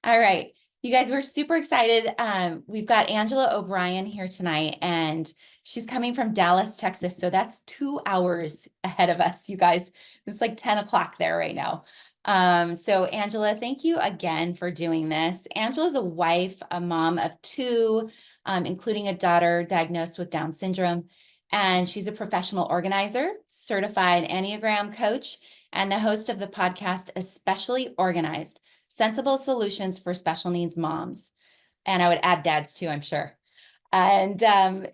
All right. You guys, we're super excited. We've got Angela O'Brien here tonight, and she's coming from Dallas, Texas. So that's 2 hours ahead of us, you guys. It's like 10 o'clock there right now. So Angela, thank you again for doing this. Angela's a wife, a mom of two, including a daughter diagnosed with Down syndrome. And she's a professional organizer, certified Enneagram coach, and the host of the podcast, Especially Organized: Sensible Solutions for Special Needs Moms. And I would add dads too, I'm sure. And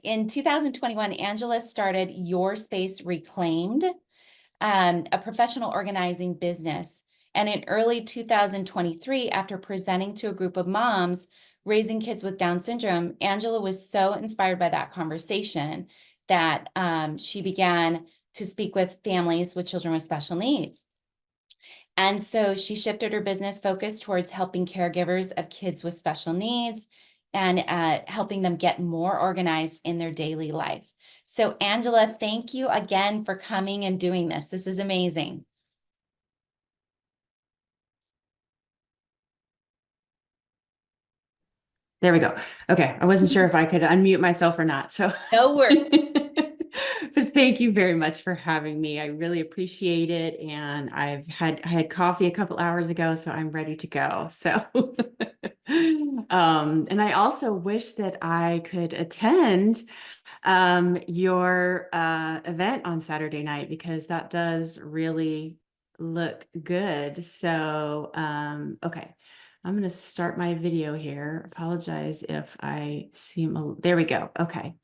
in 2021, Angela started Your Space Reclaimed, a professional organizing business. And in early 2023, after presenting to a group of moms raising kids with Down syndrome, Angela was so inspired by that conversation that she began to speak with families with children with special needs. And so she shifted her business focus towards helping caregivers of kids with special needs and helping them get more organized in their daily life. So Angela, thank you again for coming and doing this. This is amazing. There we go. Okay. I wasn't sure if I could unmute myself or not. So, No worries. but thank you very much for having me. I really appreciate it. And I had coffee a couple hours ago, so I'm ready to go. So, and I also wish that I could attend your event on Saturday night because that does really look good. So, okay. I'm going to start my video here. Apologize if I seem, there we go. Okay.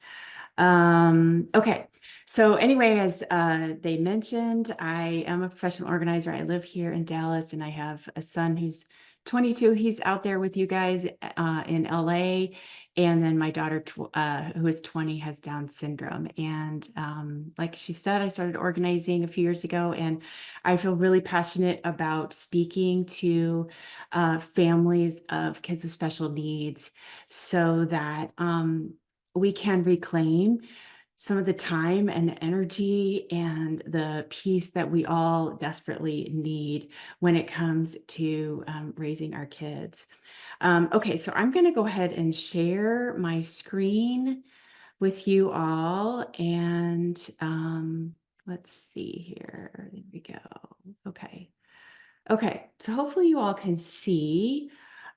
Okay. So anyway, as they mentioned, I am a professional organizer. I live here in Dallas and I have a son who's 22. He's out there with you guys in LA. And then my daughter, who is 20, has Down syndrome. And like she said, I started organizing a few years ago, and I feel really passionate about speaking to families of kids with special needs so that we can reclaim some of the time and the energy and the peace that we all desperately need when it comes to raising our kids. Okay, so I'm going to go ahead and share my screen with you all. And let's see here. There we go. Okay. Okay, so hopefully you all can see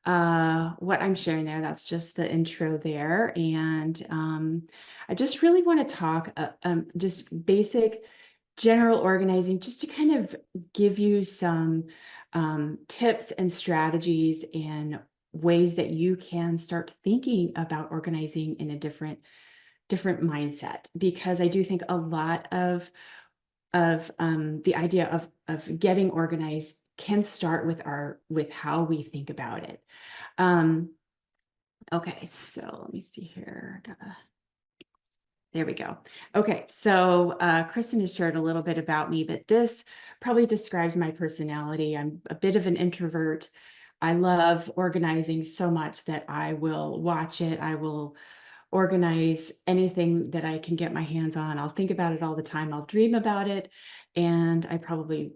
what I'm sharing there. That's just the intro there. And I just really want to talk just basic general organizing, just to kind of give you some tips and strategies and ways that you can start thinking about organizing in a different mindset. Because I do think a lot of the idea of getting organized can start with how we think about it. Okay, so let me see here. There we go. Okay, so Kristen has shared a little bit about me, but this probably describes my personality. I'm a bit of an introvert. I love organizing so much that I will watch it. I will organize anything that I can get my hands on. I'll think about it all the time. I'll dream about it. And I probably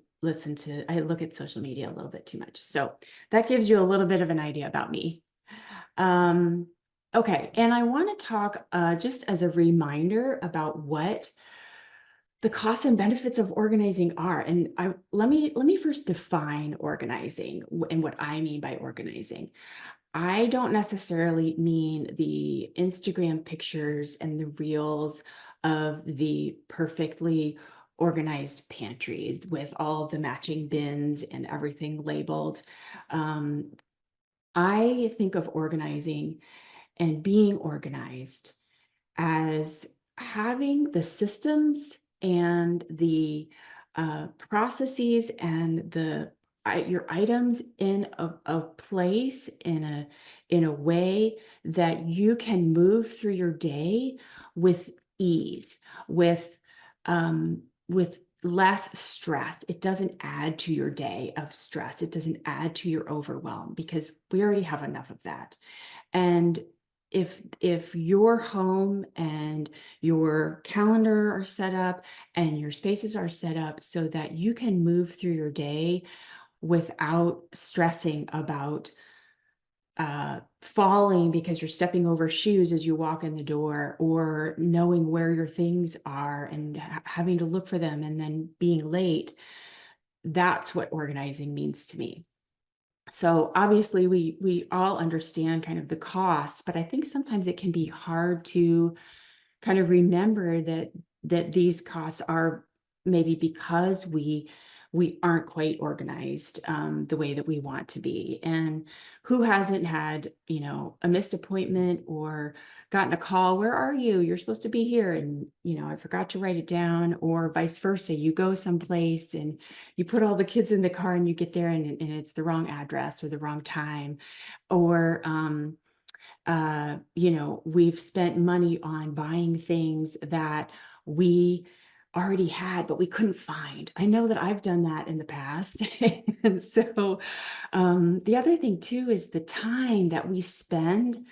I look at social media a little bit too much. So that gives you a little bit of an idea about me. Okay, and I want to talk just as a reminder about what the costs and benefits of organizing are. And let me first define organizing and what I mean by organizing. I don't necessarily mean the Instagram pictures and the reels of the perfectly organized pantries with all the matching bins and everything labeled. Um, I think of organizing and being organized as having the systems and the processes and your items in a place in a way that you can move through your day with ease, with less stress. It doesn't add to your day of stress. It doesn't add to your overwhelm because we already have enough of that. And if your home and your calendar are set up and your spaces are set up so that you can move through your day without stressing about falling because you're stepping over shoes as you walk in the door, or knowing where your things are and having to look for them and then being late. That's what organizing means to me. So obviously we all understand kind of the cost, but I think sometimes it can be hard to kind of remember that these costs are maybe because we aren't quite organized the way that we want to be. And who hasn't had, a missed appointment or gotten a call, where are you? You're supposed to be here. And, I forgot to write it down, or vice versa. You go someplace and you put all the kids in the car and you get there and it's the wrong address or the wrong time. Or, we've spent money on buying things that we already had, but we couldn't find. I know that I've done that in the past. And so the other thing too is the time that we spend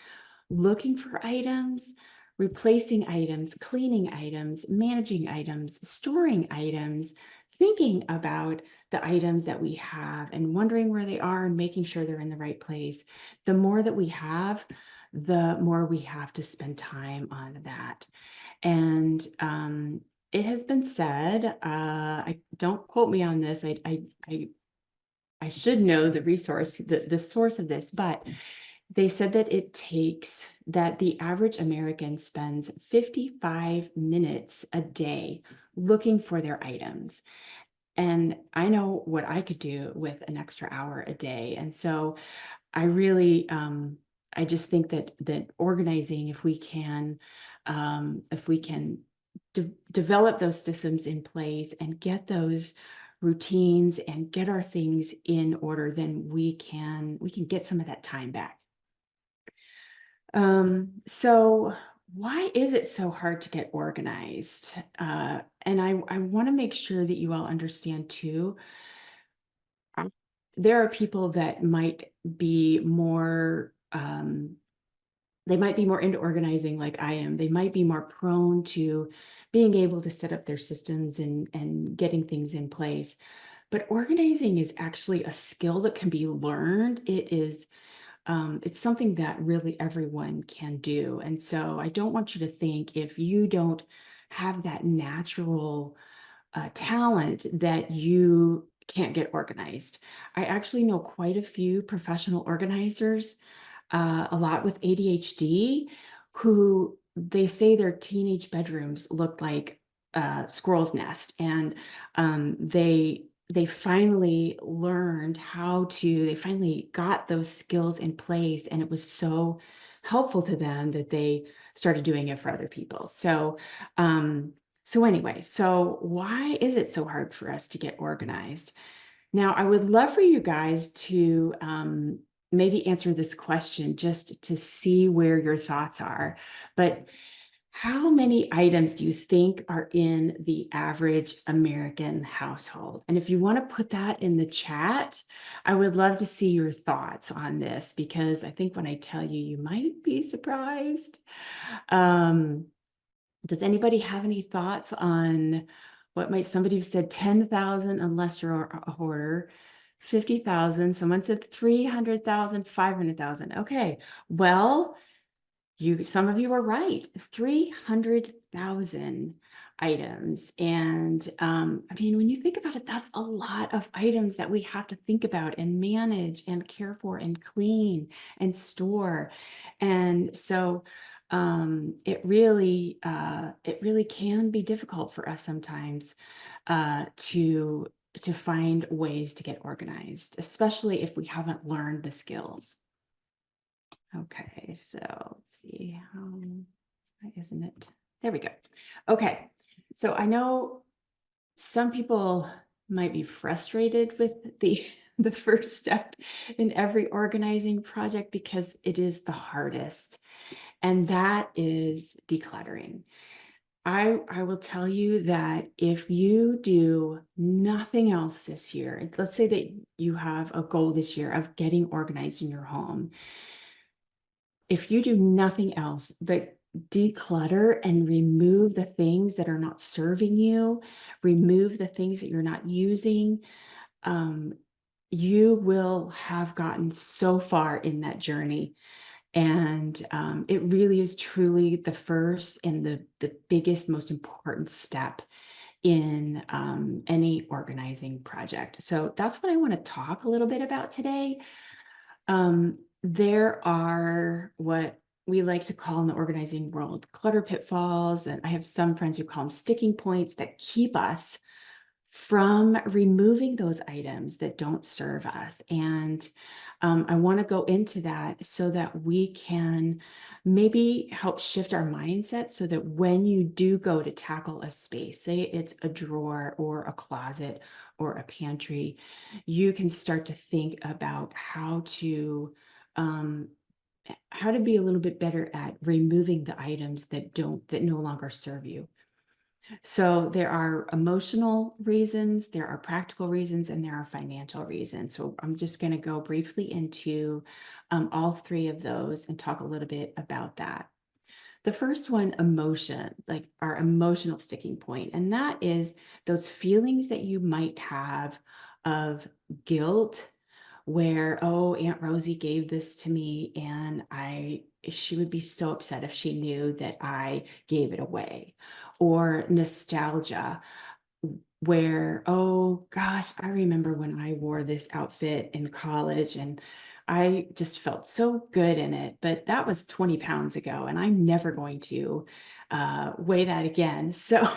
looking for items, replacing items, cleaning items, managing items, storing items, thinking about the items that we have and wondering where they are and making sure they're in the right place. The more that we have, the more we have to spend time on that. And it has been said, I don't quote me on this. I should know the source of this, but they said that the average American spends 55 minutes a day looking for their items. And I know what I could do with an extra hour a day. And so I really, I just think that organizing, if we can develop those systems in place and get those routines and get our things in order, then we can get some of that time back. So why is it so hard to get organized? And I want to make sure that you all understand too. There are people that might be more, they might be more into organizing like I am. They might be more prone to being able to set up their systems and getting things in place. But organizing is actually a skill that can be learned. It's something that really everyone can do. And so I don't want you to think if you don't have that natural talent that you can't get organized. I actually know quite a few professional organizers, a lot with ADHD, who they say their teenage bedrooms look like a squirrel's nest, and they finally learned they finally got those skills in place, and it was so helpful to them that they started doing it for other people. So anyway, so why is it so hard for us to get organized? Now, I would love for you guys to maybe answer this question just to see where your thoughts are. But how many items do you think are in the average American household? And if you want to put that in the chat, I would love to see your thoughts on this, because I think when I tell you, you might be surprised. Um, does anybody have any thoughts on what might somebody said 10,000 unless you're a hoarder, 50,000, someone said 300,000, 500,000. Okay, well, some of you are right, 300,000 items. And I mean, when you think about it, that's a lot of items that we have to think about and manage and care for and clean and store. And so it really can be difficult for us sometimes to find ways to get organized, especially if we haven't learned the skills. Okay, so let's see, why isn't it? There we go. Okay, so I know some people might be frustrated with the first step in every organizing project because it is the hardest, and that is decluttering. I will tell you that if you do nothing else this year, let's say that you have a goal this year of getting organized in your home. If you do nothing else but declutter and remove the things that are not serving you, remove the things that you're not using, um, you will have gotten so far in that journey. And it really is truly the first and the biggest, most important step in any organizing project. So that's what I want to talk a little bit about today. There are what we like to call in the organizing world clutter pitfalls, and I have some friends who call them sticking points that keep us from removing those items that don't serve us. And I want to go into that so that we can maybe help shift our mindset so that when you do go to tackle a space, say it's a drawer or a closet or a pantry, you can start to think about um, how to be a little bit better at removing the items that no longer serve you. So there are emotional reasons, there are practical reasons, and there are financial reasons. So I'm just going to go briefly into all three of those and talk a little bit about that. The first one, emotion, like our emotional sticking point, and that is those feelings that you might have of guilt, where, oh, Aunt Rosie gave this to me, and she would be so upset if she knew that I gave it away, or nostalgia, where, oh gosh, I remember when I wore this outfit in college and I just felt so good in it, but that was 20 pounds ago, and I'm never going to weigh that again. So,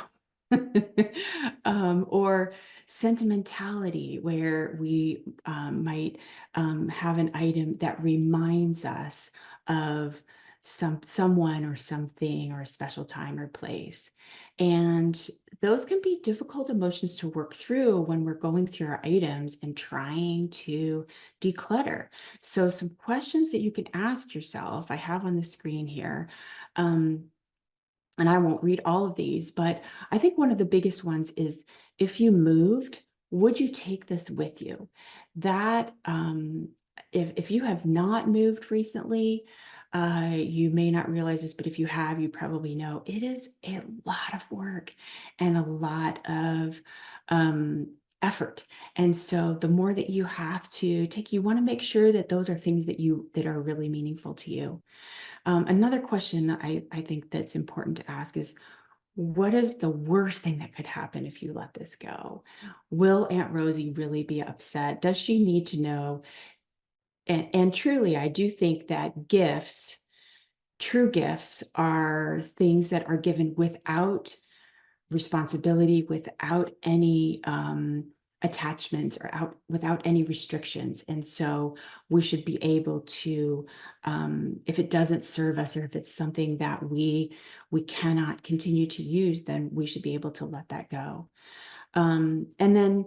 or sentimentality, where we might have an item that reminds us of someone or something or a special time or place. And those can be difficult emotions to work through when we're going through our items and trying to declutter. So, some questions that you can ask yourself, I have on the screen here. And I won't read all of these, but I think one of the biggest ones is, if you moved, would you take this with you? That, if you have not moved recently, you may not realize this, but if you have, you probably know it is a lot of work and a lot of effort. And so the more that you have to take, you want to make sure that those are things that are really meaningful to you. Another question I think that's important to ask is, what is the worst thing that could happen if you let this go? Will Aunt Rosie really be upset? Does she need to know? And truly, I do think that true gifts, are things that are given without responsibility, without any attachments, or without any restrictions. And so we should be able to, if it doesn't serve us, or if it's something that we cannot continue to use, then we should be able to let that go. And then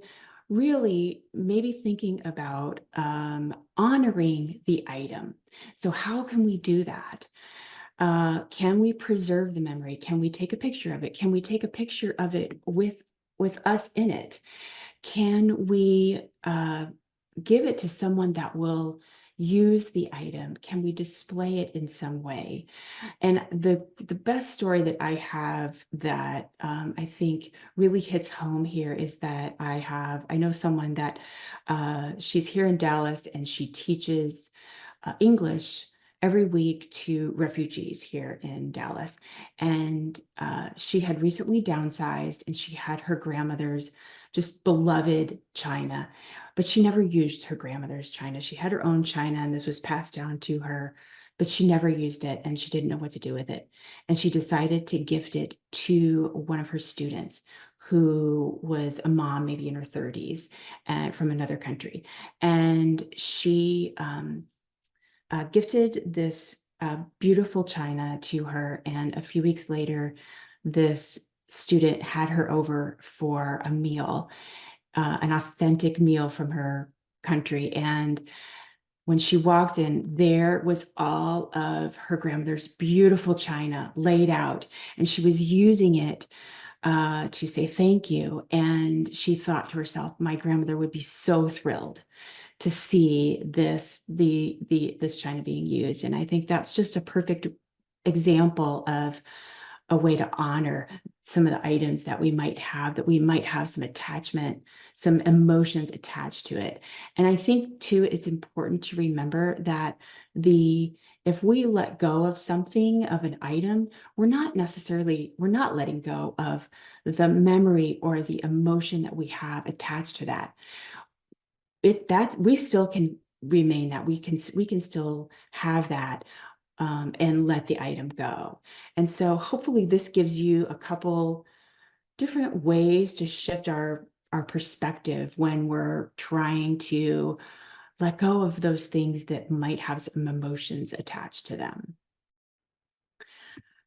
really maybe thinking about honoring the item. So how can we do that? Can we preserve the memory? Can we take a picture of it? Can we take a picture of it with us in it? Can we give it to someone that will use the item? Can we display it in some way? And the best story that I have that I think really hits home here is that I know someone that she's here in Dallas, and she teaches English every week to refugees here in Dallas. And she had recently downsized, and she had her grandmother's just beloved china, but she never used her grandmother's china. She had her own china, and this was passed down to her, but she never used it, and she didn't know what to do with it. And she decided to gift it to one of her students, who was a mom, maybe in her 30s, from another country. And she gifted this beautiful china to her. And a few weeks later, this student had her over for a meal, an authentic meal from her country. And when she walked in, there was all of her grandmother's beautiful china laid out, and she was using it to say thank you. And she thought to herself, my grandmother would be so thrilled to see this china being used. And I think that's just a perfect example of a way to honor some of the items that we might have, that we might have some attachment, some emotions attached to it. And I think too, it's important to remember that if we let go of something, of an item, we're not letting go of the memory or the emotion that we have attached to that. That we still can remain, that we can still have that, and let the item go. And so hopefully this gives you a couple different ways to shift our perspective when we're trying to let go of those things that might have some emotions attached to them.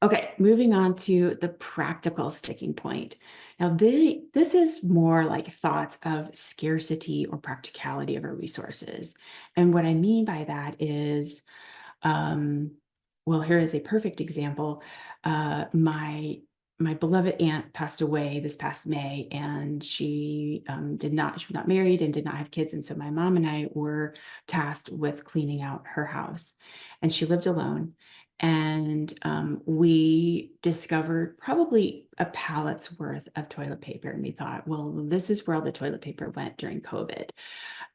Okay, moving on to the practical sticking point. Now, this is more like thoughts of scarcity or practicality of our resources. And what I mean by that is, um, well, here is a perfect example. My beloved aunt passed away this past May, and she she was not married and did not have kids. And so my mom and I were tasked with cleaning out her house, and she lived alone. And we discovered probably a pallet's worth of toilet paper. And we thought, well, this is where all the toilet paper went during COVID.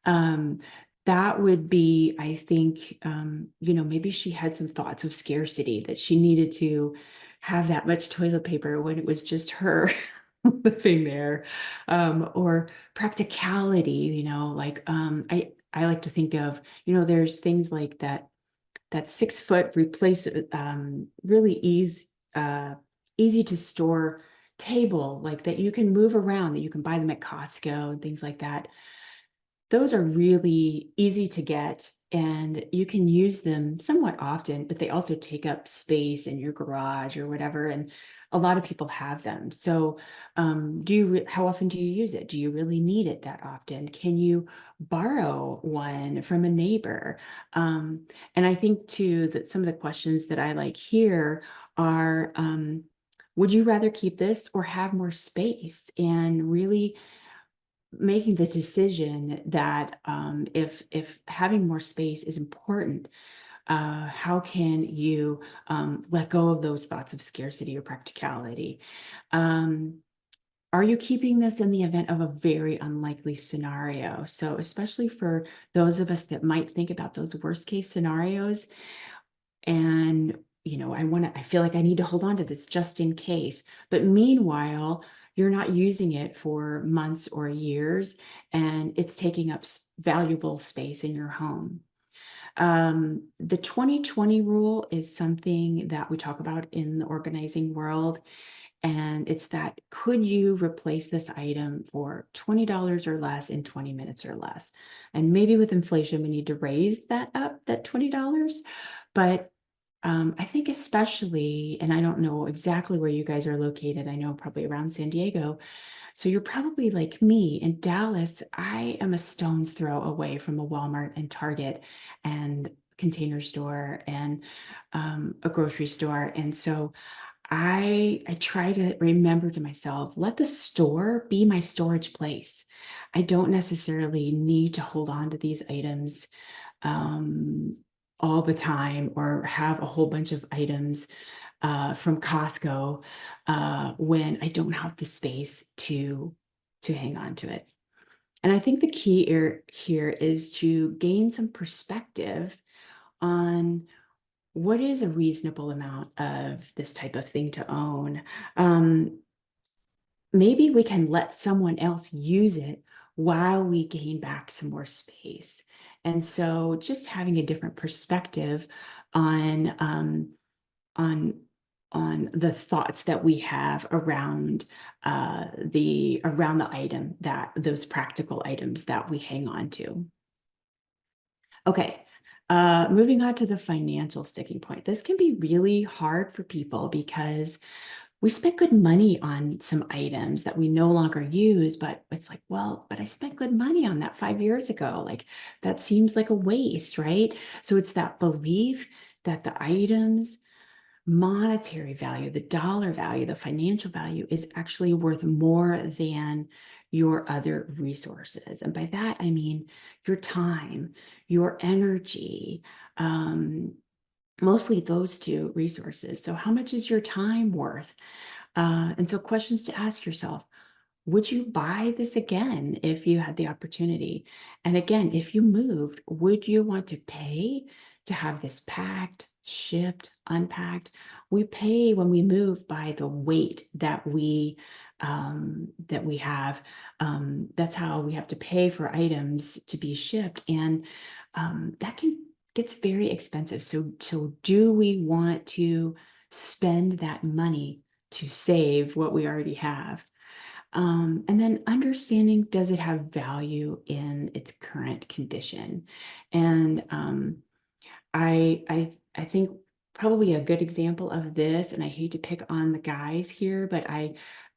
Um, that would be, I think, maybe she had some thoughts of scarcity, that she needed to have that much toilet paper when it was just her living there, or practicality, like I like to think of, there's things like that 6 foot replace really easy to store table, like that you can move around, that you can buy them at Costco and things like that. Those are really easy to get, and you can use them somewhat often, but they also take up space in your garage or whatever. And a lot of people have them. So, how often do you use it? Do you really need it that often? Can you borrow one from a neighbor? And I think too that some of the questions that I like here are, would you rather keep this or have more space? And really making the decision that, if having more space is important, how can you let go of those thoughts of scarcity or practicality? Um, are you keeping this in the event of a very unlikely scenario? So, especially for those of us that might think about those worst case scenarios, and I feel like I need to hold on to this just in case. But meanwhile, you're not using it for months or years, and it's taking up valuable space in your home. The 2020 rule is something that we talk about in the organizing world. And it's that, could you replace this item for $20 or less in 20 minutes or less? And maybe with inflation, we need to raise that up, that $20. But I think especially, and I don't know exactly where you guys are located. I know probably around San Diego. So you're probably like me in Dallas. I am a stone's throw away from a Walmart and Target and Container Store and a grocery store. And so I try to remember to myself, let the store be my storage place. I don't necessarily need to hold on to these items um, all the time, or have a whole bunch of items from Costco when I don't have the space to hang on to it. And I think the key here is to gain some perspective on what is a reasonable amount of this type of thing to own. Maybe we can let someone else use it while we gain back some more space. And so just having a different perspective on on on the thoughts that we have around the item, that those practical items that we hang on to. Okay. Moving on to the financial sticking point. This can be really hard for people because we spent good money on some items that we no longer use, but it's like, well, but I spent good money on that 5 years ago. Like, that seems like a waste, right? So it's that belief that the items, monetary value, the dollar value, the financial value is actually worth more than your other resources. And by that, I mean your time, your energy, Mostly those two resources. So how much is your time worth? And so questions to ask yourself: would you buy this again if you had the opportunity? And again, if you moved, would you want to pay to have this packed, shipped, unpacked? We pay when we move by the weight that we have. That's how we have to pay for items to be shipped, and that can gets very expensive. So do we want to spend that money to save what we already have? And then understanding, does it have value in its current condition? And I think probably a good example of this, and I hate to pick on the guys here, but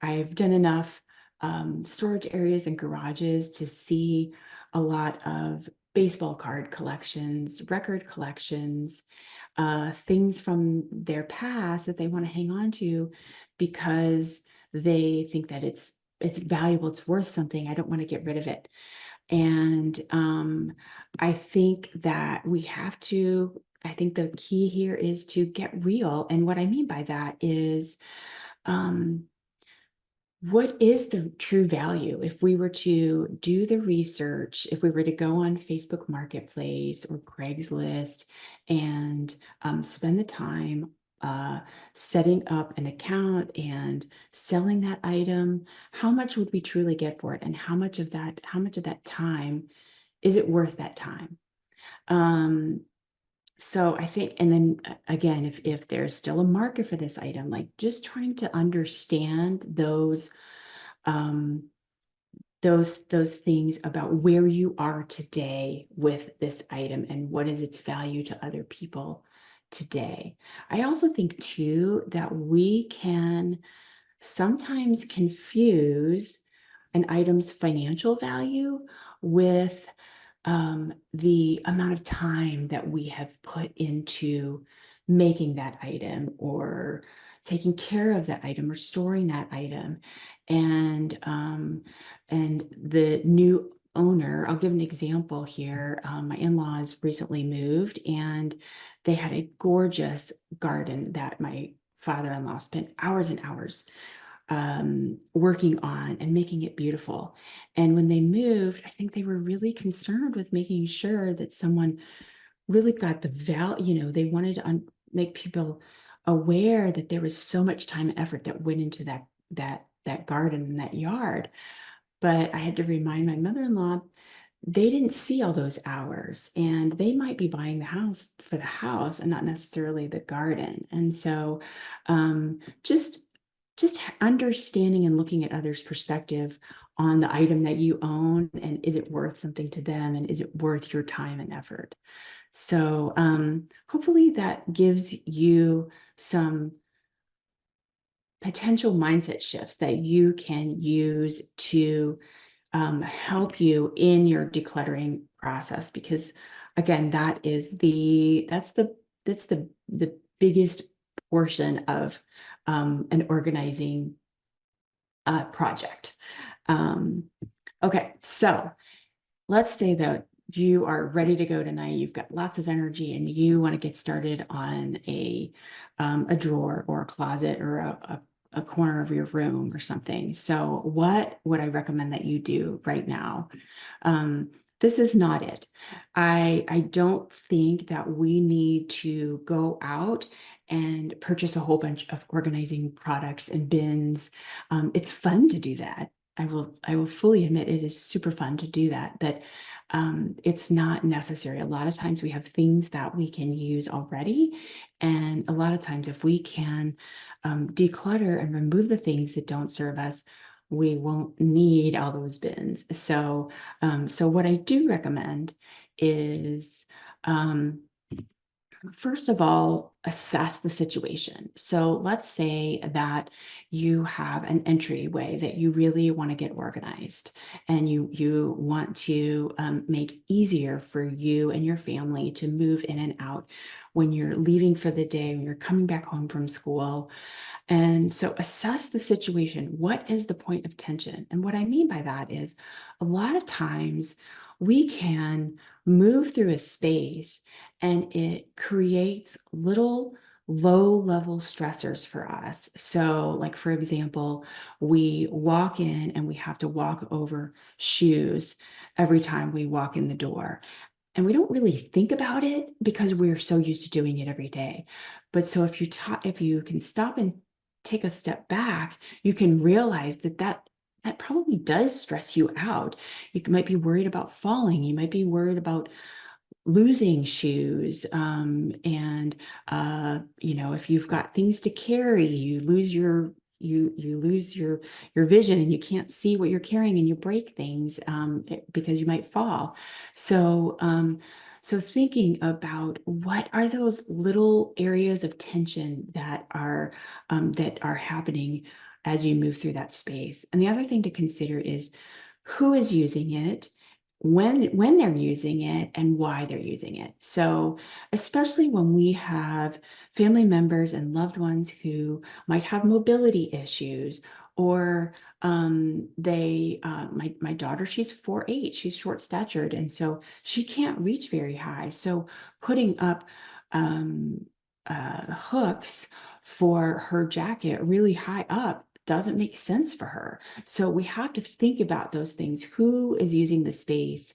I've done enough storage areas and garages to see a lot of baseball card collections, record collections, things from their past that they want to hang on to because they think that it's valuable, it's worth something. I don't want to get rid of it. And I think that I think the key here is to get real. And what I mean by that is, um, what is the true value? If we were to do the research, if we were to go on Facebook Marketplace or Craigslist and spend the time uh, setting up an account and selling that item, how much would we truly get for it? And how much of that time is it worth that time? Um, so I think, and then again, if there's still a market for this item, like just trying to understand um, those things about where you are today with this item and what is its value to other people today. I also think too that we can sometimes confuse an item's financial value with the amount of time that we have put into making that item or taking care of that item or storing that item. And the new owner, I'll give an example here. My in-laws recently moved and they had a gorgeous garden that my father-in-law spent hours and hours working on and making it beautiful. And when they moved, I think they were really concerned with making sure that someone really got the value, they wanted to make people aware that there was so much time and effort that went into that garden and that yard. But I had to remind my mother-in-law, they didn't see all those hours and they might be buying the house for the house and not necessarily the garden. And so just understanding and looking at others' perspective on the item that you own, and is it worth something to them, and is it worth your time and effort? So hopefully that gives you some potential mindset shifts that you can use to help you in your decluttering process, because again, that's the biggest portion of an organizing project. Um, okay, so let's say that you are ready to go tonight. You've got lots of energy and you want to get started on a drawer or a closet or a corner of your room or something. So what would I recommend that you do right now? Um, this is not it. I don't think that we need to go out and purchase a whole bunch of organizing products and bins. It's fun to do that. I will fully admit it is super fun to do that, but it's not necessary. A lot of times we have things that we can use already. And a lot of times if we can declutter and remove the things that don't serve us, we won't need all those bins. So what I do recommend is, first of all, assess the situation. So let's say that you have an entryway that you really want to get organized, and you want to make easier for you and your family to move in and out when you're leaving for the day, when you're coming back home from school. And so assess the situation. What is the point of tension? And what I mean by that is, a lot of times we can move through a space and it creates little low level stressors for us. So, like, for example, we walk in and we have to walk over shoes every time we walk in the door. And we don't really think about it because we're so used to doing it every day. But so if you can stop and take a step back, you can realize that probably does stress you out. You might be worried about falling. You might be worried about losing shoes, and if you've got things to carry, you lose your vision and you can't see what you're carrying and you break things, because you might fall. So thinking about what are those little areas of tension that are happening as you move through that space. And the other thing to consider is who is using it, when they're using it, and why they're using it. So especially when we have family members and loved ones who might have mobility issues, or my daughter, she's 4'8", she's short statured, and so she can't reach very high. So putting up um, hooks for her jacket really high up doesn't make sense for her. So we have to think about those things. Who is using the space?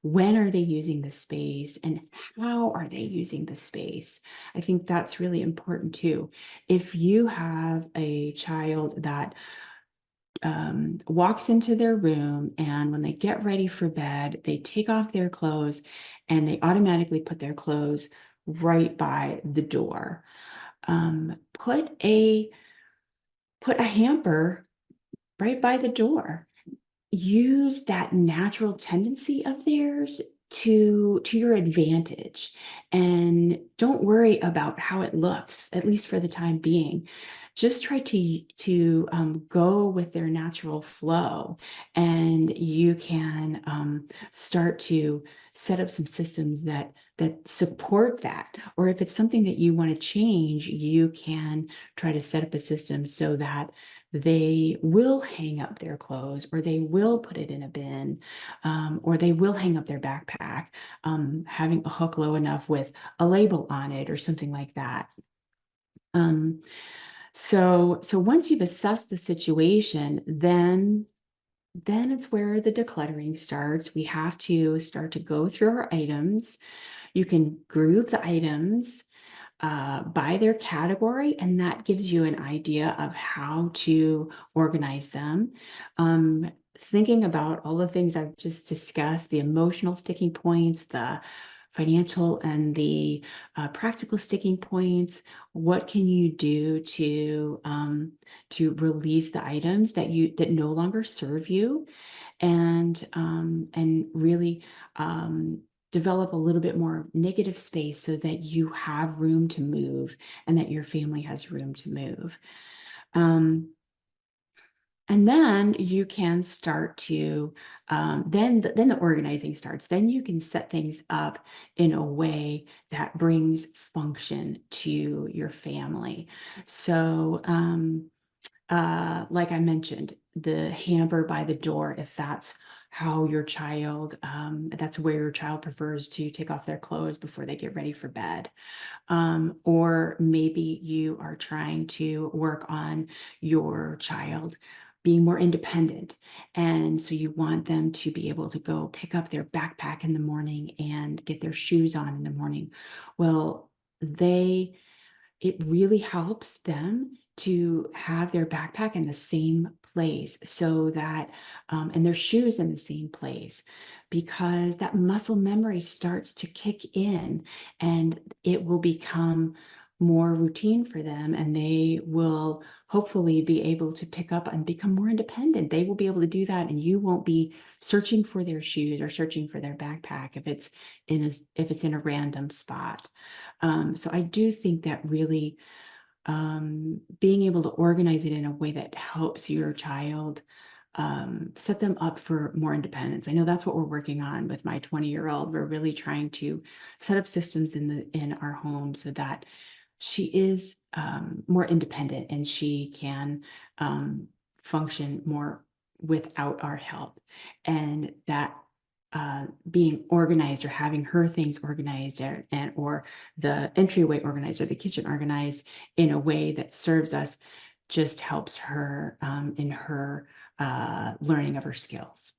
When are they using the space? And how are they using the space? I think that's really important too. If you have a child that walks into their room, and when they get ready for bed, they take off their clothes and they automatically put their clothes right by the door. Put a hamper right by the door. Use that natural tendency of theirs to your advantage, and don't worry about how it looks, at least for the time being. Just try to go with their natural flow, and you can start to set up some systems that support that. Or if it's something that you want to change, you can try to set up a system so that they will hang up their clothes, or they will put it in a bin, or they will hang up their backpack, having a hook low enough with a label on it or something like that. Um, so once you've assessed the situation, then it's where the decluttering starts. We have to start to go through our items. You can group the items by their category, and that gives you an idea of how to organize them. Thinking about all the things I've just discussed, the emotional sticking points, the financial and the practical sticking points. What can you do to release the items that no longer serve you, and really develop a little bit more negative space so that you have room to move and that your family has room to move. And then you can start to, then the organizing starts. Then you can set things up in a way that brings function to your family. So, like I mentioned, the hamper by the door, if that's how your child, that's where your child prefers to take off their clothes before they get ready for bed. Or maybe you are trying to work on your child being more independent. And so you want them to be able to go pick up their backpack in the morning and get their shoes on in the morning. Well, it really helps them to have their backpack in the same place, so that and their shoes in the same place, because that muscle memory starts to kick in, and it will become more routine for them, and they will hopefully be able to pick up and become more independent. They will be able to do that, and you won't be searching for their shoes or searching for their backpack if it's in a random spot. So I do think that really being able to organize it in a way that helps your child set them up for more independence. I know that's what we're working on with my 20-year-old. We're really trying to set up systems in our home so that she is more independent, and she can function more without our help. And that being organized or having her things organized or the entryway organized or the kitchen organized in a way that serves us just helps her in her learning of her skills.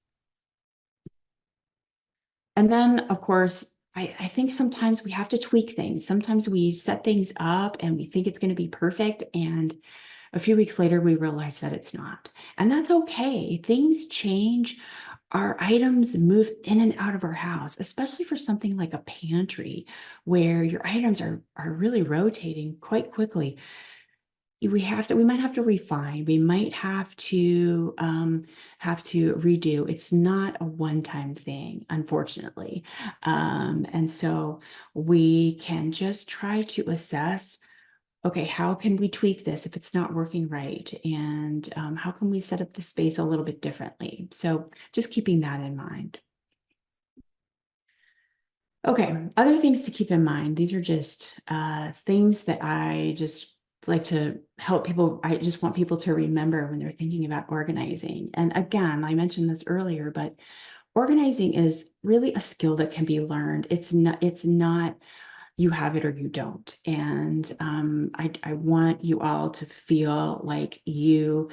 And then, of course, I think sometimes we have to tweak things. Sometimes we set things up and we think it's going to be perfect. And a few weeks later, we realize that it's not. And that's okay. Things change. Our items move in and out of our house, especially for something like a pantry where your items are really rotating quite quickly. We might have to refine, we might have to redo. It's not a one-time thing, unfortunately. And so we can just try to assess, okay, how can we tweak this if it's not working right? And how can we set up the space a little bit differently? So just keeping that in mind. Okay, other things to keep in mind. These are just things that I just like to help people. I just want people to remember when they're thinking about organizing. And again, I mentioned this earlier, but organizing is really a skill that can be learned. It's not you have it or you don't. And I want you all to feel like you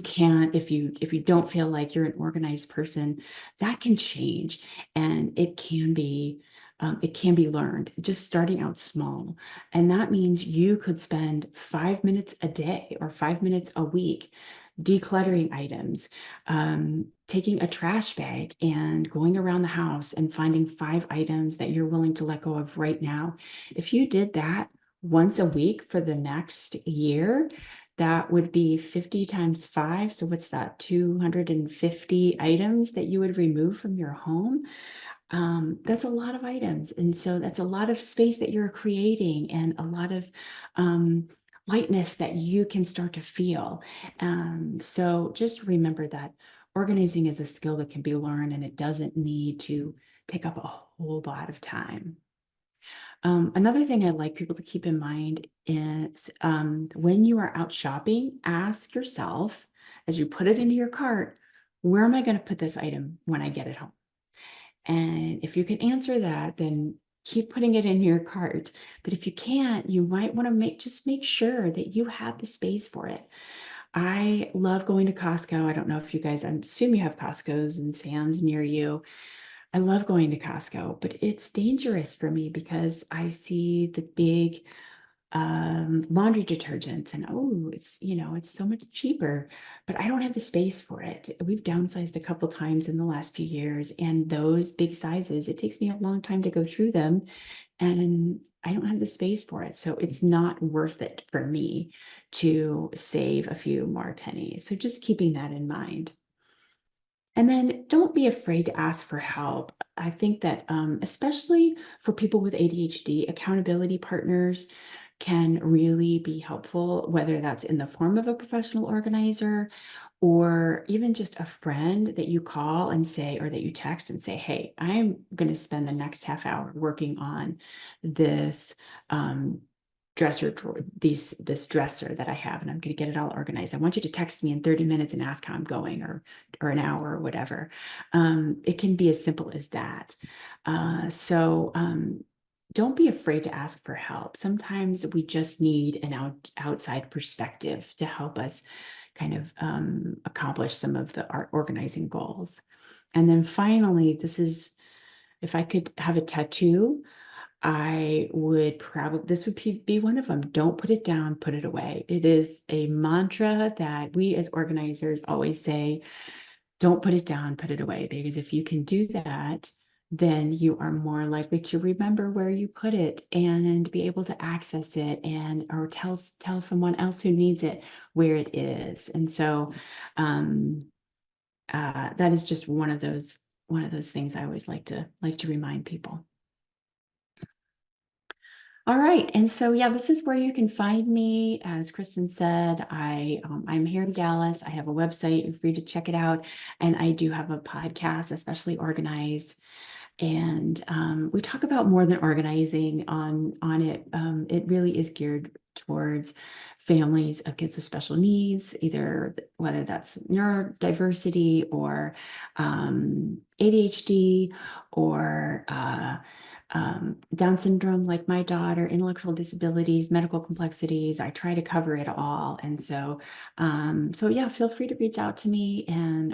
can, if you don't feel like you're an organized person, that can change, and it can be learned, just starting out small. And that means you could spend 5 minutes a day or 5 minutes a week decluttering items, taking a trash bag and going around the house and finding 5 items that you're willing to let go of right now. If you did that once a week for the next year, that would be 50 times 5. So what's that? 250 items that you would remove from your home. That's a lot of items. And so that's a lot of space that you're creating and a lot of lightness that you can start to feel. So just remember that organizing is a skill that can be learned, and it doesn't need to take up a whole lot of time. Another thing I'd like people to keep in mind is when you are out shopping, ask yourself as you put it into your cart, where am I going to put this item when I get it home? And if you can answer that, then keep putting it in your cart. But if you can't, you might want to make sure that you have the space for it. I love going to Costco. I don't know if you guys, I assume you have Costco's and Sam's near you. I love going to Costco, but it's dangerous for me because I see the big laundry detergents and oh, it's so much cheaper, but I don't have the space for it. We've downsized a couple times in the last few years, and those big sizes, it takes me a long time to go through them, and I don't have the space for it. So it's not worth it for me to save a few more pennies. So just keeping that in mind. And then don't be afraid to ask for help. I think that, especially for people with ADHD, accountability partners can really be helpful, whether that's in the form of a professional organizer or even just a friend that you call and say, or that you text and say, hey, I'm going to spend the next half hour working on this. Dresser drawer, this dresser that I have, and I'm going to get it all organized. I want you to text me in 30 minutes and ask how I'm going, or an hour or whatever. It can be as simple as that. So don't be afraid to ask for help. Sometimes we just need an outside perspective to help us kind of accomplish some of our organizing goals. And then finally, if I could have a tattoo, I would probably, this would be one of them. Don't put it down, put it away. It is a mantra that we as organizers always say, don't put it down, put it away. Because if you can do that, then you are more likely to remember where you put it and be able to access it or tell someone else who needs it where it is. And so that is just one of those things I always like to remind people. All right. And so, yeah, this is where you can find me. As Kristen said, I'm here in Dallas. I have a website. You're free to check it out. And I do have a podcast, Especially Organized. And we talk about more than organizing on it. It really is geared towards families of kids with special needs, either whether that's neurodiversity or ADHD or Down syndrome, like my daughter, intellectual disabilities, medical complexities. I try to cover it all. And so yeah, feel free to reach out to me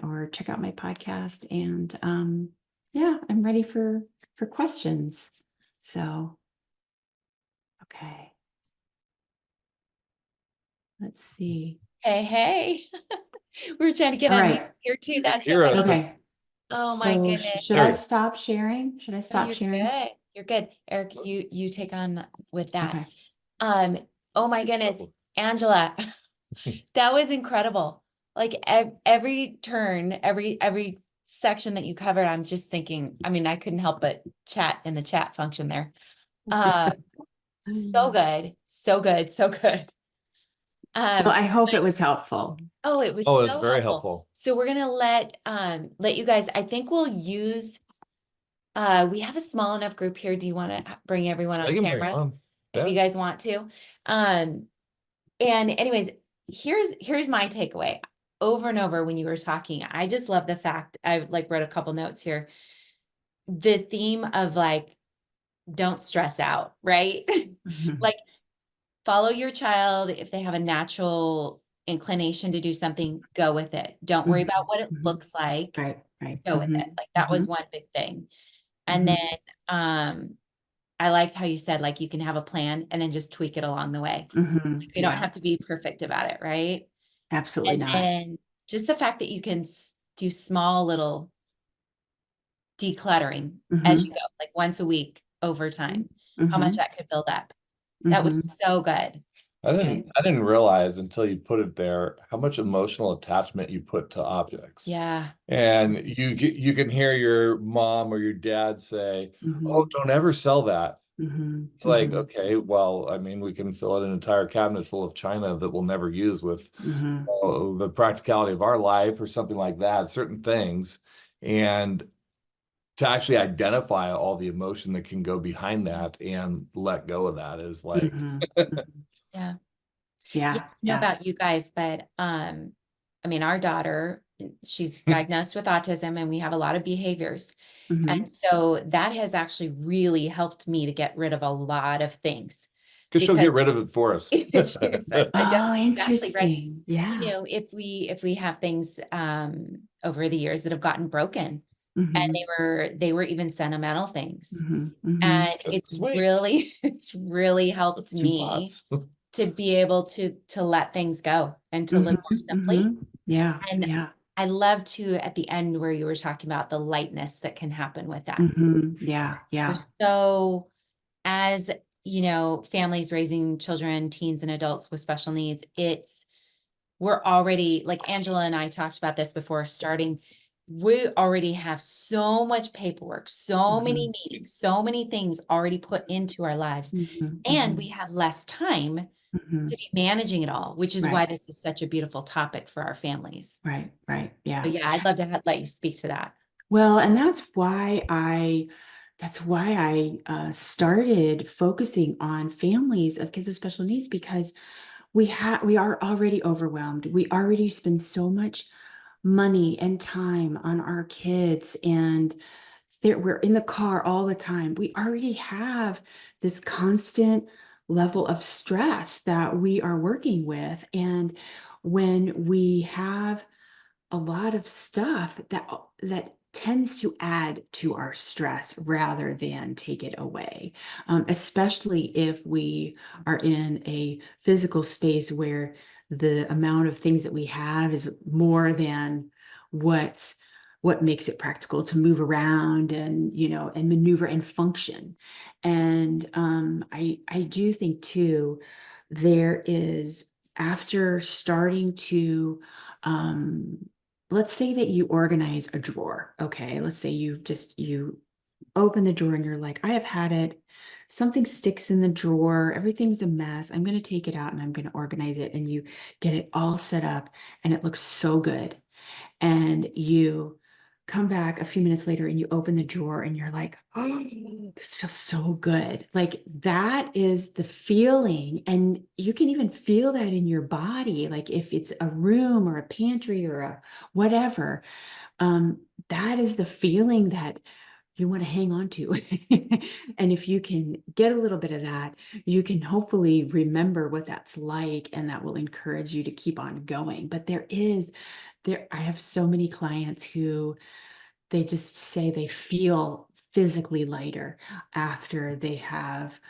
or check out my podcast. And yeah, I'm ready for questions. So, okay. Let's see. Hey. We're trying to get All on right. here too. That's so Hear us, funny. but Okay. Oh my So goodness. should There I we go. stop sharing? Should I No, stop you're sharing? good. You're good. Eric, you take on with that. Okay. Oh my goodness, Angela, that was incredible. Like every turn, every section that you covered, I'm just thinking, I mean, I couldn't help but chat in the chat function there. Uh, so good, so good, so good. Well, I hope it Nice. was helpful. Oh, it was Oh, it's so very helpful. helpful. So we're gonna let you guys, I think we'll use we have a small enough group here. Do you want to bring everyone I on can bring it camera on. if you Yeah. guys want to? And anyways, here's my takeaway. Over and over when you were talking, I just love the fact I like wrote a couple notes here. The theme of like, don't stress out, right? Mhm. Like follow your child. If they have a natural inclination to do something, go with it. Don't worry about what it Mhm. looks like. Right, right. Go with it. Mhm. Like that was Mhm. one big thing. And Mhm. then I liked how you said like you can have a plan and then just tweak it along the way. Mhm. You don't Yeah, have to be perfect about it, right? absolutely And not. then just the fact that you can do small little decluttering as you Mhm. go, like once a week over time, how much Mhm. that could build up. That was Mhm. so good. Okay. I didn't realize until you put it there how much emotional attachment you put to objects. Yeah. And you can hear your mom or your dad say, "Oh, Mhm. don't ever sell that." Mhm. It's like, Mhm. okay, well, I mean, we can fill an entire cabinet full of china that we'll never use with Mhm. the practicality of our life or something like that, certain things. And to actually identify all the emotion that can go behind that and let go of that is like, Mhm. Mhm. Yeah. Yeah, I Yeah, don't know yeah. about you guys, but I mean, our daughter, she's diagnosed with autism and we have a lot of behaviors. Mhm. And so that has actually really helped me to get rid of a lot of things because she'll get because rid of it for us. I don't Oh, exactly right. interesting. You Yeah. know, if we have things over the years that have gotten broken and Mhm. they were even sentimental things. Mhm. Mhm. And Just it's sweet. really it's really helped Two me pots. to be able to let things go and to live Mhm. more simply. Mhm. Yeah, And yeah. I love to at the end where you were talking about the lightness that can happen with that. Mhm. Yeah, We're yeah. so, as you know, families raising children, teens and adults with special needs, we're already, like Angela and I talked about this before starting, we already have so much paperwork, so many Mhm. meetings, so many things already put into our lives, Mhm. and we Mhm. have less time to Mhm. be managing it all, which is Right, why this is such a beautiful topic for our families. right, right. So Yeah. yeah, I'd love to let you speak to that. Well, and that's why I started focusing on families of kids with special needs because we are already overwhelmed. We already spend so much money and time on our kids, and we're in the car all the time. We already have this constant level of stress that we are working with. And when we have a lot of stuff that tends to add to our stress rather than take it away, especially if we are in a physical space where the amount of things that we have is more than what's what makes it practical to move around and and maneuver and function. And I do think too there is, after starting to um, let's say that you organize a drawer. Okay. Let's say you open the drawer and you're like, I have had it. Something sticks in the drawer. Everything's a mess. I'm going to take it out and I'm going to organize it. And you get it all set up and it looks so good. And you come back a few minutes later and you open the drawer and you're like, oh, this feels so good. Like that is the feeling. And you can even feel that in your body. Like if it's a room or a pantry or a whatever, that is the feeling that you want to hang on to. And if you can get a little bit of that, you can hopefully remember what that's like, and that will encourage you to keep on going. But I have so many clients who they just say they feel physically lighter after they have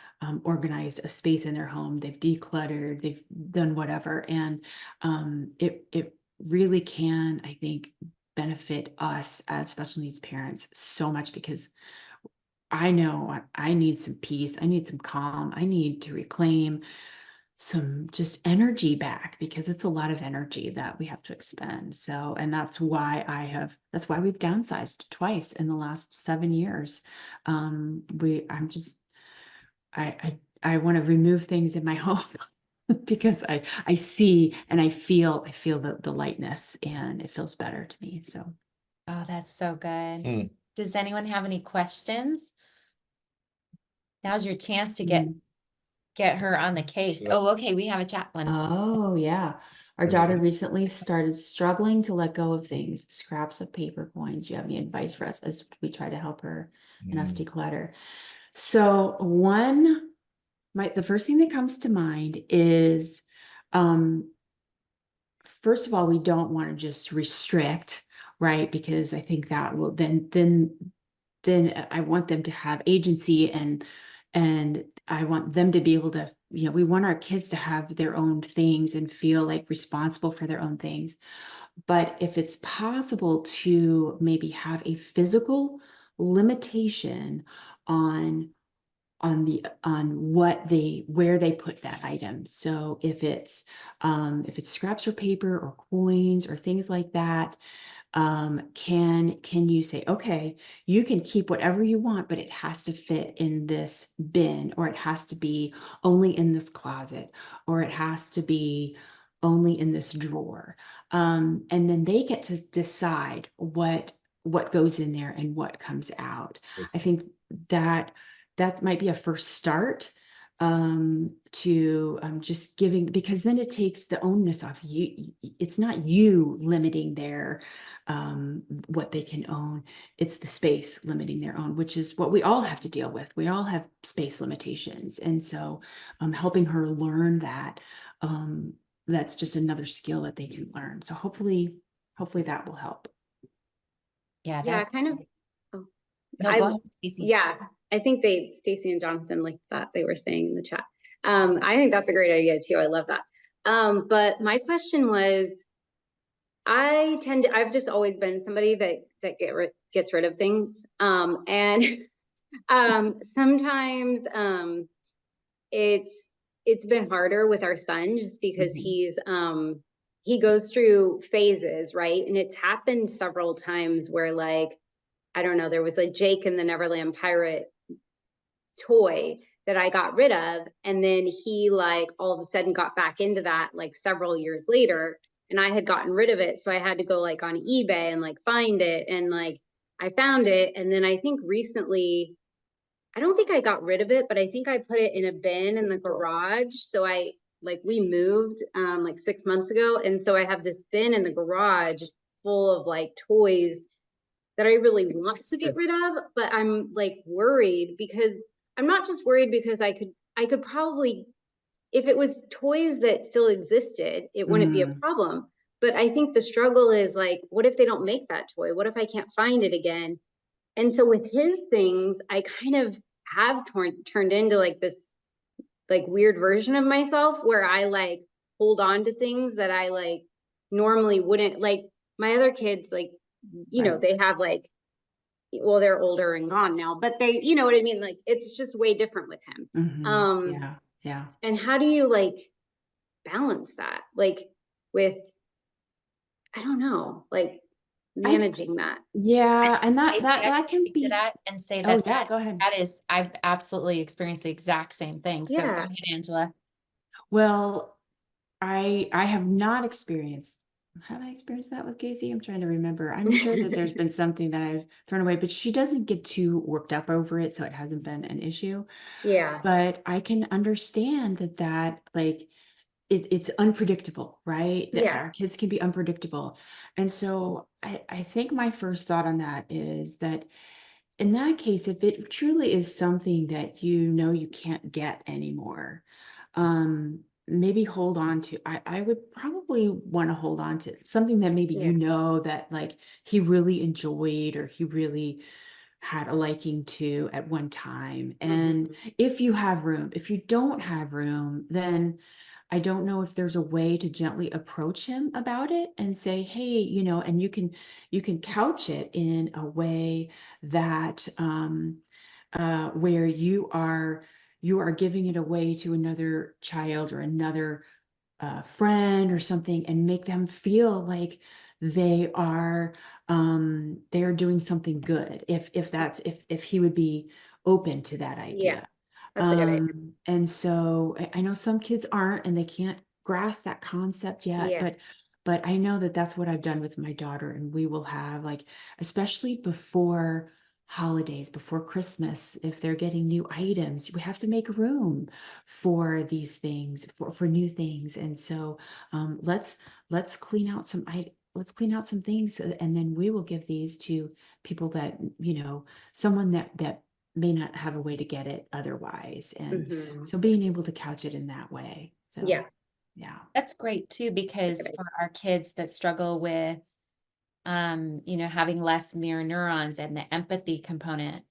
organized a space in their home. They've decluttered, they've done whatever. And it really can, I think, benefit us as special needs parents so much, because I know I need some peace. I need some calm. I need to reclaim some just energy back, because it's a lot of energy that we have to expend. So, and that's why we've downsized twice in the last 7 years. I want to remove things in my home because I see and I feel the lightness, and it feels better to me. So, Oh, that's so good. Mm. Does anyone have any questions? Now's your chance to get her on the case. Sure. Oh, okay, we have a chat one. oh yeah. Our daughter recently started struggling to let go of things, scraps of paper, coins. Do you have any advice for us as we try to help her and us Mm. declutter? So the first thing that comes to mind is, first of all, we don't want to just restrict, right? Because I think that will then I want them to have agency, and I want them to be able to, we want our kids to have their own things and feel like responsible for their own things. But if it's possible to maybe have a physical limitation on where they put that item. So if it's scraps or paper or coins or things like that, can you say, okay, you can keep whatever you want, but it has to fit in this bin, or it has to be only in this closet, or it has to be only in this drawer. And then they get to decide what goes in there and what comes out. Makes I sense. think that might be a first start, to just giving, because then it takes the onus off you. It's not you limiting their what they can own. It's the space limiting their own, which is what we all have to deal with. We all have space limitations. And so helping her learn that, that's just another skill that they can learn. So hopefully that will help. Yeah, Yeah, that's kind of. Oh, no, go ahead, Stacey. yeah, I think Stacy and Jonathan, like that they were saying in the chat. I think that's a great idea too. I love that. But my question was, I've just always been somebody that gets rid of things. And sometimes it's been harder with our son, just because he goes through phases, right? And it's happened several times where, like, I don't know, there was a Jake and the Neverland Pirate toy that I got rid of, and then he, like, all of a sudden got back into that, like, several years later, and I had gotten rid of it, so I had to go, like, on eBay and, like, find it, and, like, I found it. And then I think recently, I don't think I got rid of it, but I think I put it in a bin in the garage. So we moved like 6 months ago, and so I have this bin in the garage full of, like, toys that I really want to get rid of, but I'm, like, worried, because I'm not just worried because I could probably, if it was toys that still existed, it wouldn't be a problem. But I think the struggle is, like, what if they don't make that toy? What if I can't find it again? And so with his things, I kind of have turned into, like, this, like, weird version of myself where I, like, hold on to things that I, like, normally wouldn't. Like, my other kids, like, they have, like, well, they're older and gone now, but they, you know what I mean? Like, it's just way different with him. Yeah. And how do you, like, balance that? Like, with, I don't know, like, managing that. Yeah, and Stacey, I that can speak to be. that and say Oh that yeah, go ahead. that is, I've absolutely experienced the exact same thing. So go Yeah. ahead, Angela. Well, I have not experienced have I experienced that with Casey? I'm trying to remember. I'm sure that there's been something that I've thrown away, but she doesn't get too worked up over it, so it hasn't been an issue. Yeah, But I can understand that like it's unpredictable, right? That yeah, our kids can be unpredictable. And so I think my first thought on that is that in that case, if it truly is something that you know you can't get anymore, maybe hold on to, I would probably want to hold on to something that maybe yeah. you know that like he really enjoyed or he really had a liking to at one time. And Mhm. if you have room, if you don't have room, then I don't know if there's a way to gently approach him about it and say, hey, and you can couch it in a way that where you are giving it away to another child or another friend or something, and make them feel like they are doing something good, if he would be open to that Yeah, idea. that's a good idea. And so I know some kids aren't and they can't grasp that concept yet, Yeah. but I know that that's what I've done with my daughter, and we will have, like, especially before holidays, before Christmas, if they're getting new items, we have to make room for these things, for new things. And so let's clean out some things, and then we will give these to people that, someone that may not have a way to get it otherwise. And Hmm. so being able to couch it in that way. Yeah, So yeah. That's great too, that's a because good for our kids that struggle with, having less mirror neurons and the empathy component,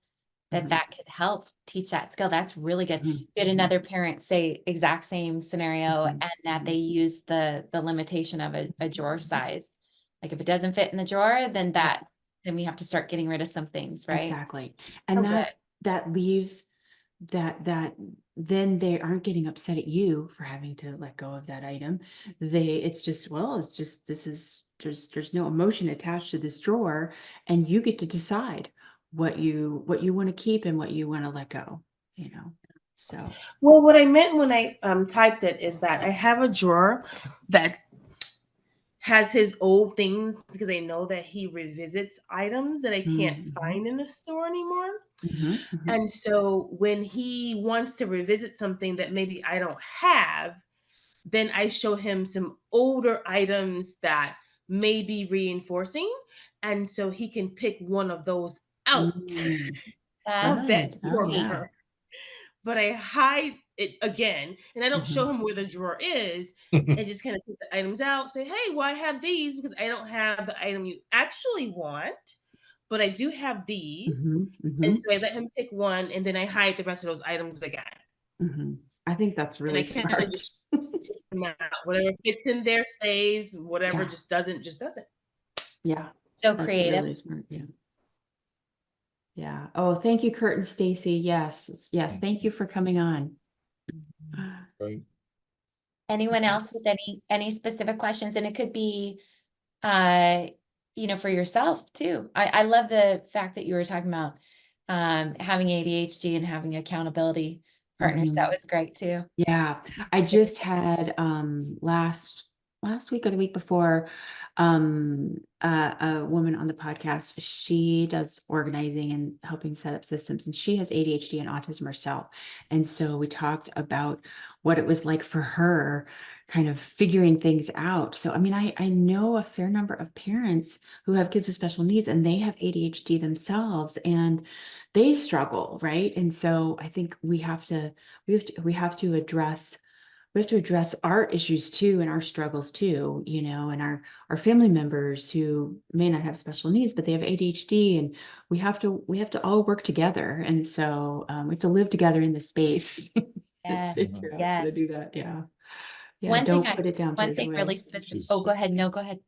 Mhm. that could help teach that skill. That's really good. Mhm. You had another parent say exact same scenario, Mhm. and that they Mhm. use the limitation of a drawer size. Like if it doesn't fit in the drawer, then we have to start getting rid of some things, right? Exactly. And Oh, good. that leaves that then they aren't getting upset at you for having to let go of that item. It's just, well, it's just, there's no emotion attached to this drawer, and you get to decide what you want to keep and what you want to let go, you know. So Well, what I meant when I typed it is that I have a drawer that has his old things because I know that he revisits items that I can't mhm, find in the store anymore. mhm, mhm, And so when he wants to revisit something that maybe I don't have, then I show him some older items that may be reinforcing. And so he can pick one of those out mm, That's of that good. Oh yeah. drawer. But I hide it again, and I don't show Mhm, him where the drawer is. I just kind of take the items out, say, "Hey, well, I have these because I don't have the item you actually want, but I do have these." mhm, And mhm, so I let him pick one, and then I hide the rest of those items again. mhm. I think that's And really I kind of smart. just shift them out. Whatever fits in there stays. Whatever Yeah. just doesn't, just doesn't. Yeah. so That's creative. really smart. Yeah. Yeah. Oh, thank you, Kurt and Stacy. Yes. Yes. Thank you for coming on. Right. Anyone else with any specific questions? And it could be, uh, for yourself too. I love the fact that you were talking about having ADHD and having accountability partners. That Mhm. was great too. Yeah, I just had last week or the week before, a woman on the podcast. She does organizing and helping set up systems, and she has ADHD and autism herself. And so we talked about what it was like for her, kind of figuring things out. So I mean, I know a fair number of parents who have kids with special needs, and they have ADHD themselves, and they struggle, right? And so I think we have to address our issues too, and our struggles too, and our family members who may not have special needs, but they have ADHD, and we have to all work together. And so we have to live together in the space and Yes, figure out how to yes. do that. Yeah. Yeah. One thing Don't put it down, put one it thing really away. specific. She's Oh, go ahead. No, go ahead.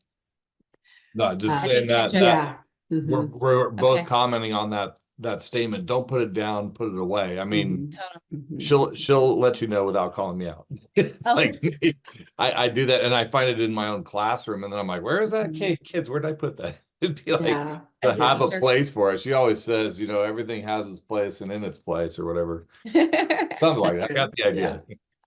not just Uh, I think saying you're gonna that, jump in. yeah. we're Mhm, we're both Okay, commenting on that statement. Don't put it down, put it away. I mean, mhm, totally. mhm. she'll let you know without calling me out. It's Oh, like I do that, and I find it in my own classroom, and then I'm like, where is that Mhm. kids? Where'd I put that? It'd be like Yeah. to as a Yeah. have a teacher. place for it. She always says, everything has its place and in its place or whatever. Something like That's that. I right. got the Yeah. idea.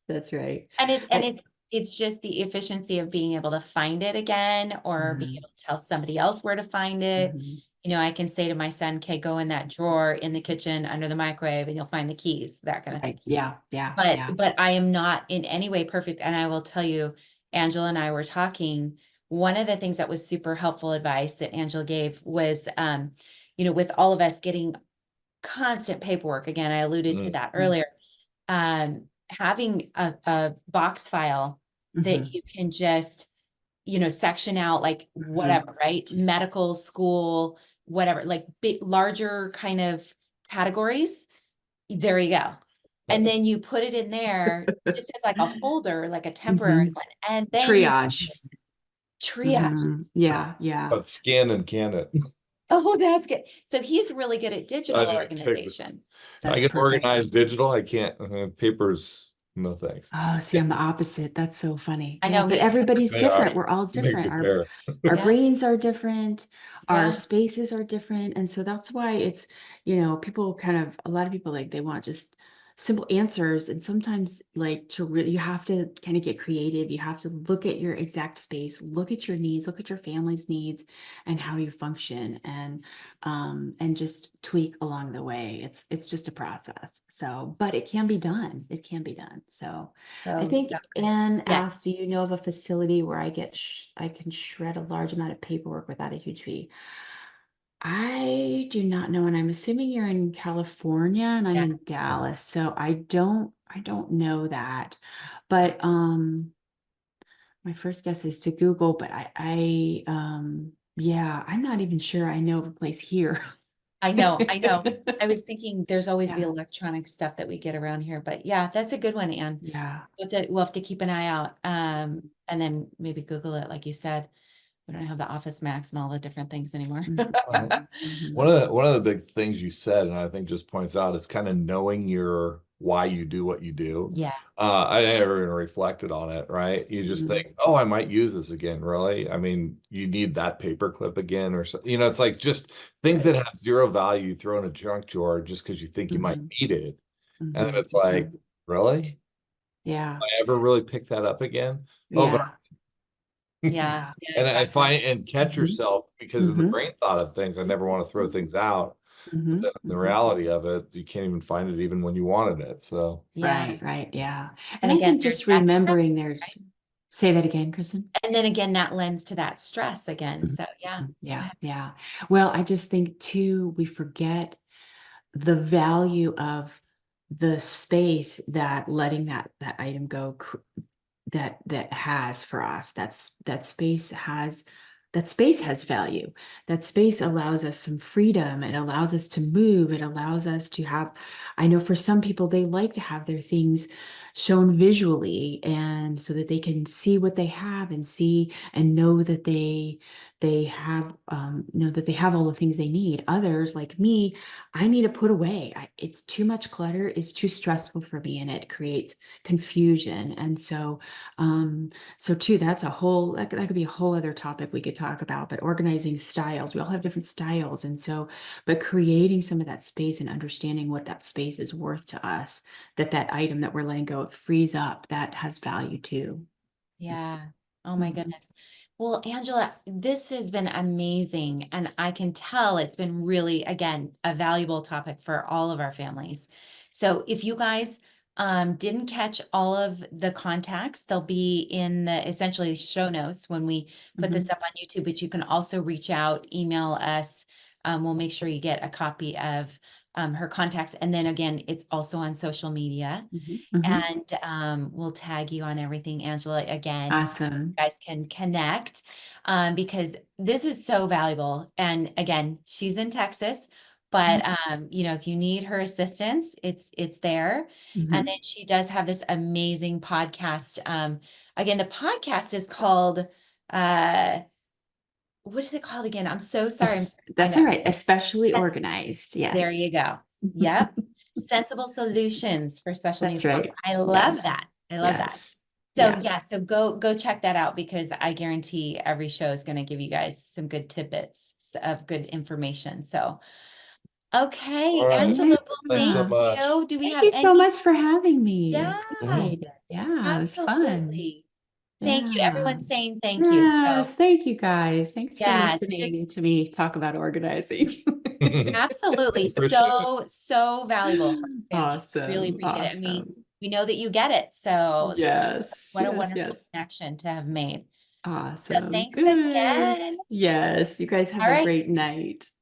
That's right. And it's I it's just the efficiency of being able to find it again, or being Mhm. able to tell somebody else where to find it. Mhm. You know, I can say to my son, okay, go in that drawer in the kitchen under the microwave and you'll find the keys, that kind of thing. Right. Yeah. Yeah. But Yeah. I am not in any way perfect. And I will tell you, Angela and I were talking. One of the things that was super helpful advice that Angela gave was, you know, with all of us getting constant paperwork, again, I alluded to that earlier, having a box file that Mhm. you can just, you know, section out like whatever, right? Medical, school, whatever, like big, larger kind of categories. There you go. And then you put it in there just as like a holder, like a temporary Mhm. one. And then you Triage. triage. Yeah. Yeah. But scan and can it. Oh, that's good. So he's really good at digital I need to take this. organization. I That's can perfect. organize digital. I can't, papers, no thanks. Oh, see, I'm the opposite. That's so funny. I Yeah, know, but me too. everybody's They are. different. We're all Make different. the Our pair. Yeah. brains are different. Our Yeah. spaces are different. And so that's why it's, people kind of, a lot of people like they want just simple answers. And sometimes like to really, you have to kind of get creative. You have to look at your exact space, look at your needs, look at your family's needs and how you function and just tweak along the way. It's just a process. So, but it can be done. It can be done. So I think So good. Anne Yes. asked, do you know of a facility where I can shred a large amount of paperwork without a huge fee? I do not know, and I'm assuming you're in California and I'm Yeah. in Dallas, so I don't know that. But my first guess is to Google, but yeah, I'm not even sure I know of a place here. I know. I was thinking there's always the Yeah. electronic stuff that we get around here, but yeah, that's a good one, Anne. Yeah. We'll have to keep an eye out. And then maybe Google it, like you said. We don't have the Office Max and all the different things anymore. Mhm. One of the big things you said, and I think just points out, is kind of knowing your why you do what you do. Yeah. I never even reflected on it, right? You just Mhm. think, oh, I might use this again, really? I mean, you need that paper clip again, or so, it's like just things that have zero value, you throw in a junk drawer just because you think you might Mhm. need it. And then Mhm. it's like, really? Yeah. I ever really pick that up again? Oh, but Yeah. Yeah. Yeah. Yeah, and I exactly. find and catch Mhm. yourself because in the Mhm. brain thought of things, I never want to throw things out. But Mhm. then in the Mhm. reality of it, you can't even find it even when you wanted it. So Yeah. Right. Yeah. And And I again, think there's just that stress, remembering say that again, Kristen. and then again, that lends to that stress again. So yeah. Go Yeah. ahead. Yeah. Well, I just think too, we forget the value of the space that letting that item go that has for us. That space has value. That space allows us some freedom. It allows us to move. It allows us to have, I know for some people, they like to have their things shown visually and so that they can see what they have and see and know that they have know that they have all the things they need. Others like me, I need to put away. It's too much clutter. It's too stressful for me and it creates confusion. And so too, that could be a whole other topic we could talk about, but organizing styles, we all have different styles. And so, but creating some of that space and understanding what that space is worth to us, that item that we're letting go, it frees up, that has value too. Yeah. Oh my Mhm. goodness. Well, Angela, this has been amazing. And I can tell it's been really, again, a valuable topic for all of our families. So if you guys didn't catch all of the contacts, they'll be in the essentially show notes when we put this up on YouTube, but you can also reach out, email us. We'll make sure you get a copy of her contacts. And then again, it's also on social media. Mhm. Mhm. And we'll tag you on everything, Angela, again, so Awesome. you guys can connect because this is so valuable. And again, she's in Texas, but you know, if you need her assistance, it's there. And Mhm. then she does have this amazing podcast. Again, the podcast is called what is it called again? I'm so sorry. That's all right. Especially That's organized. there Yes. you go. Yep. Sensible solutions for special needs That's families. right. I love Yes. that. I love that. Yes. So Yeah. yeah, so go check that out because I guarantee every show is going to give you guys some good tidbits of good information. So okay, all right. Angela, well, Thanks so thank Yeah. much. you. Do we Thank have you so any? much for having me. I Yeah, appreciate it. Yeah, it was fun. absolutely. Thank you. Yeah. Everyone's saying thank you. Yes, So thank you guys. Thanks for yeah, listening to me talk about organizing. absolutely. Appreciate it. So valuable for our family. Really Awesome. appreciate it. And Awesome. we know that you get it. So Yes, what a yes, wonderful yes. connection to have made. So Awesome. thanks Good. again. Yes, you guys have All a right. great night.